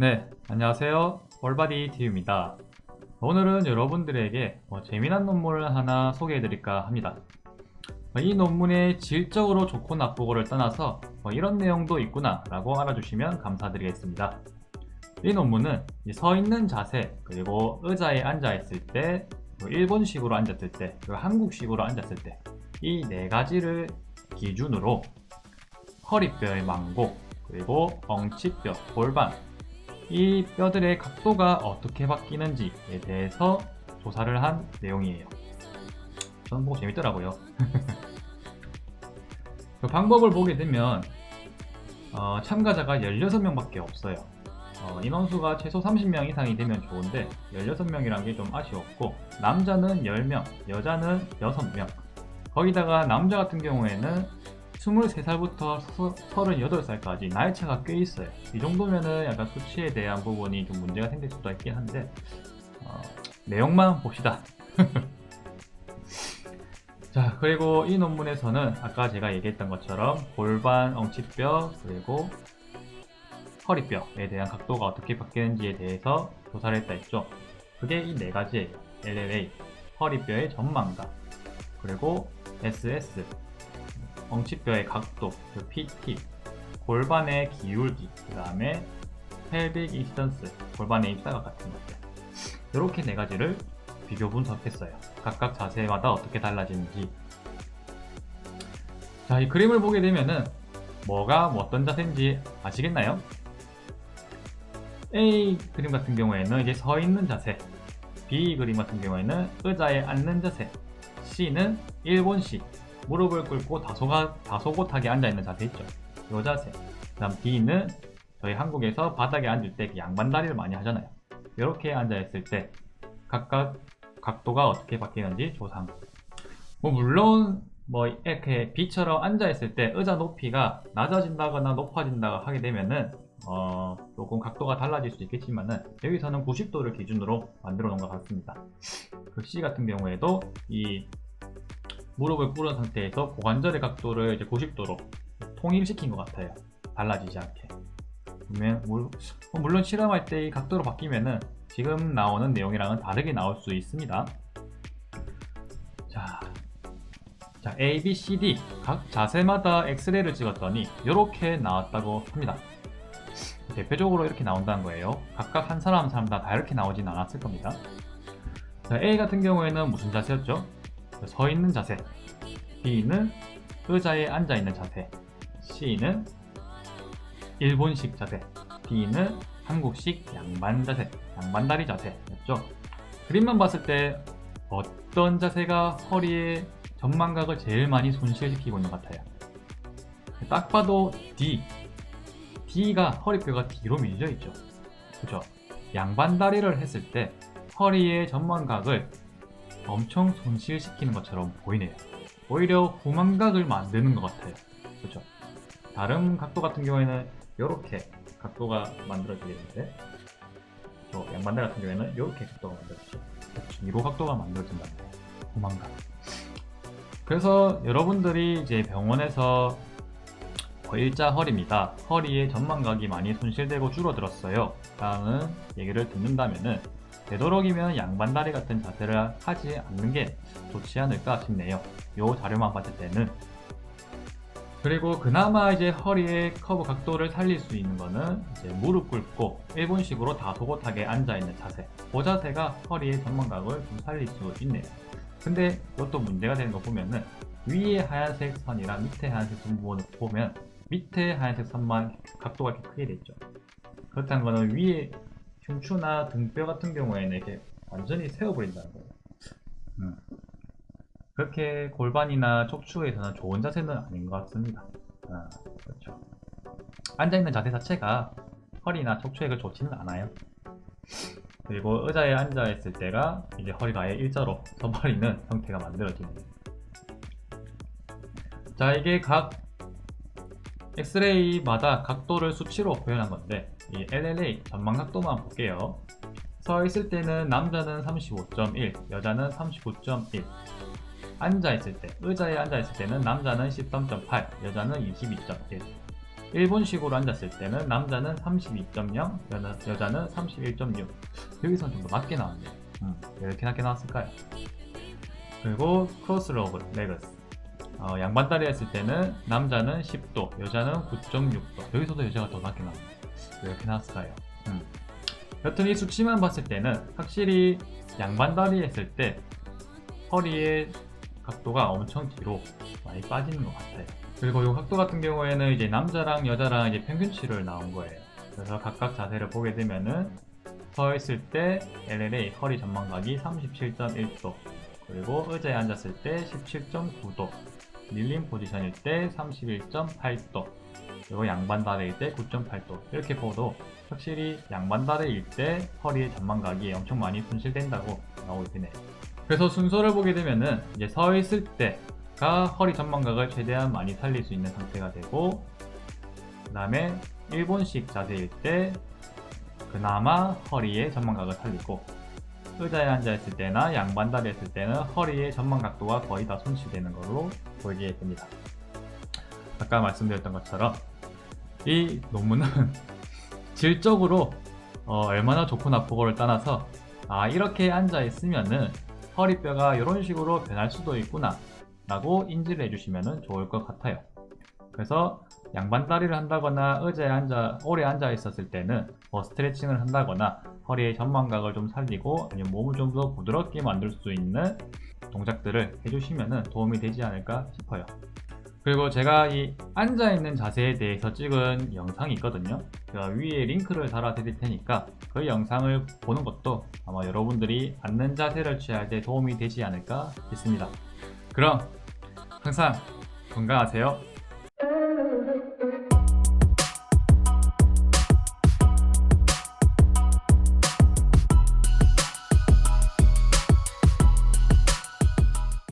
네, 안녕하세요. 올바디 TV입니다. 오늘은 여러분들에게 재미난 논문을 하나 소개해드릴까 합니다. 이 논문의 질적으로 좋고 나쁘고를 떠나서 이런 내용도 있구나 라고 알아주시면 감사드리겠습니다. 이 논문은 서 있는 자세, 그리고 의자에 앉아있을 때, 일본식으로 앉았을 때, 그리고 한국식으로 앉았을 때 이 네 가지를 기준으로 허리뼈의 망곡, 그리고 엉치뼈, 골반, 이 뼈들의 각도가 어떻게 바뀌는지에 대해서 조사를 한 내용이에요. 저는 보고 재밌더라고요. 그 방법을 보게 되면 참가자가 16명밖에 없어요. 인원수가 최소 30명 이상이 되면 좋은데 16명이란 게 좀 아쉬웠고, 남자는 10명, 여자는 6명. 거기다가 남자 같은 경우에는 23살부터 38살까지 나이 차가 꽤 있어요. 이 정도면은 약간 수치에 대한 부분이 좀 문제가 생길 수도 있긴 한데, 내용만 봅시다. 자, 그리고 이 논문에서는 아까 제가 얘기했던 것처럼 골반, 엉치뼈, 그리고 허리뼈에 대한 각도가 어떻게 바뀌는지에 대해서 조사를 했다 했죠. 그게 이 네 가지예요. LLA, 허리뼈의 전망각, 그리고 SS, 엉치뼈의 각도, PT, 골반의 기울기, 그 다음에 pelvic incidence, 골반의 입사각 같은 것들, 이렇게 네 가지를 비교 분석했어요. 각각 자세마다 어떻게 달라지는지. 자, 이 그림을 보게 되면은 뭐가 어떤 자세인지 아시겠나요? A 그림 같은 경우에는 이제 서 있는 자세, B 그림 같은 경우에는 의자에 앉는 자세, C는 일본식 무릎을 꿇고 다소곳하게 앉아있는 자세 있죠. 이 자세. 그 다음 D는 저희 한국에서 바닥에 앉을 때 양반다리를 많이 하잖아요. 이렇게 앉아있을 때 각각 각도가 어떻게 바뀌는지 조사한 거예요. 물론 이렇게 B처럼 앉아있을 때 의자 높이가 낮아진다거나 높아진다고 하게 되면은 조금 각도가 달라질 수 있겠지만은, 여기서는 90도를 기준으로 만들어 놓은 것 같습니다. 그 C 같은 경우에도 이 무릎을 꿇은 상태에서 고관절의 각도를 이제 90도로 통일시킨 것 같아요. 달라지지 않게. 물론 실험할 때 이 각도로 바뀌면은 지금 나오는 내용이랑은 다르게 나올 수 있습니다. 자, A, B, C, D 각 자세마다 엑스레이를 찍었더니 이렇게 나왔다고 합니다. 대표적으로 이렇게 나온다는 거예요. 각각 한 사람 다 이렇게 나오진 않았을 겁니다. 자, A 같은 경우에는 무슨 자세였죠? 서 있는 자세, B는 의자에 앉아 있는 자세, C는 일본식 자세, D는 한국식 양반 자세, 양반다리 자세였죠. 그림만 봤을 때 어떤 자세가 허리의 전망각을 제일 많이 손실시키고 있는 것 같아요? 딱 봐도 D가 허리뼈가 뒤로 밀려 있죠. 그죠? 양반다리를 했을 때 허리의 전망각을 엄청 손실시키는 것처럼 보이네요. 오히려 후망각을 만드는 것 같아요. 그렇죠? 다른 각도 같은 경우에는 이렇게 각도가 만들어지겠는데, 양반다리 같은 경우에는 이렇게 각도가 만들어지죠. 뒤로 각도가 만들어진다는 거예요. 후망각. 그래서 여러분들이 이제 병원에서 일자 허리입니다, 허리의 전망각이 많이 손실되고 줄어들었어요 라는 얘기를 듣는다면은 되도록이면 양반다리 같은 자세를 하지 않는 게 좋지 않을까 싶네요. 이 자료만 봤을 때는. 그리고 그나마 이제 허리의 커브 각도를 살릴 수 있는 거는 이제 무릎 꿇고 일본식으로 다소곳하게 앉아있는 자세. 그 자세가 허리의 전망각을 좀 살릴 수 있네요. 근데 이것도 문제가 되는 거 보면은 위에 하얀색 선이랑 밑에 하얀색 선 부분을 보면 밑에 하얀색 선만 각도가 이렇게 크게 돼 있죠. 그렇다는 거는 위에 흉추나 등뼈 같은 경우에는 이렇게 완전히 세워버린다는 거예요. 그렇게 골반이나 척추에서는 좋은 자세는 아닌 것 같습니다. 그렇죠. 앉아있는 자세 자체가 허리나 척추에 좋지는 않아요. 그리고 의자에 앉아있을 때가 이제 허리가 아예 일자로 서버리는 형태가 만들어지네요. 자, 이게 각 엑스레이마다 각도를 수치로 표현한 건데, 이 LLA 전망 각도만 볼게요. 서 있을 때는 남자는 35.1, 여자는 39.1. 앉아있을 때, 의자에 앉아있을 때는 남자는 13.8, 여자는 22.1. 일본식으로 앉았을 때는 남자는 32.0, 여자는 31.6. 여기서는 좀 더 낮게 나왔네요. 왜 이렇게 낮게 나왔을까요? 그리고 크로스 레그스. 양반다리 했을 때는 남자는 10도, 여자는 9.6도. 여기서도 여자가 더 낮게 나옵니다. 왜 이렇게 나왔을까요? 여튼 이 수치만 봤을 때는 확실히 양반다리 했을 때 허리의 각도가 엄청 뒤로 많이 빠지는 것 같아요. 그리고 이 각도 같은 경우에는 이제 남자랑 여자랑 이제 평균치를 나온 거예요. 그래서 각각 자세를 보게 되면은 서 있을 때 LLA 허리 전망각이 37.1도, 그리고 의자에 앉았을 때 17.9도, 밀린 포지션일 때 31.8도, 그리고 양반다리일 때 9.8도. 이렇게 봐도 확실히 양반다리일 때 허리의 전망각이 엄청 많이 손실된다고 나오게 되네요. 그래서 순서를 보게 되면은 이제 서 있을 때가 허리 전망각을 최대한 많이 살릴 수 있는 상태가 되고, 그 다음에 일본식 자세일 때 그나마 허리의 전망각을 살리고, 의자에 앉아있을 때나 양반다리 했을 때는 허리의 전망각도가 거의 다 손실되는 걸로 보이게 됩니다. 아까 말씀드렸던 것처럼 이 논문은 질적으로 얼마나 좋고 나쁘고를 떠나서 이렇게 앉아있으면은 허리뼈가 이런 식으로 변할 수도 있구나 라고 인지를 해주시면 좋을 것 같아요. 그래서 양반다리를 한다거나 의자에 오래 앉아 있었을 때는 스트레칭을 한다거나 허리의 전망각을 좀 살리고 아니면 몸을 좀 더 부드럽게 만들 수 있는 동작들을 해주시면 도움이 되지 않을까 싶어요. 그리고 제가 이 앉아있는 자세에 대해서 찍은 영상이 있거든요. 제가 위에 링크를 달아 드릴 테니까 그 영상을 보는 것도 아마 여러분들이 앉는 자세를 취할 때 도움이 되지 않을까 싶습니다. 그럼 항상 건강하세요.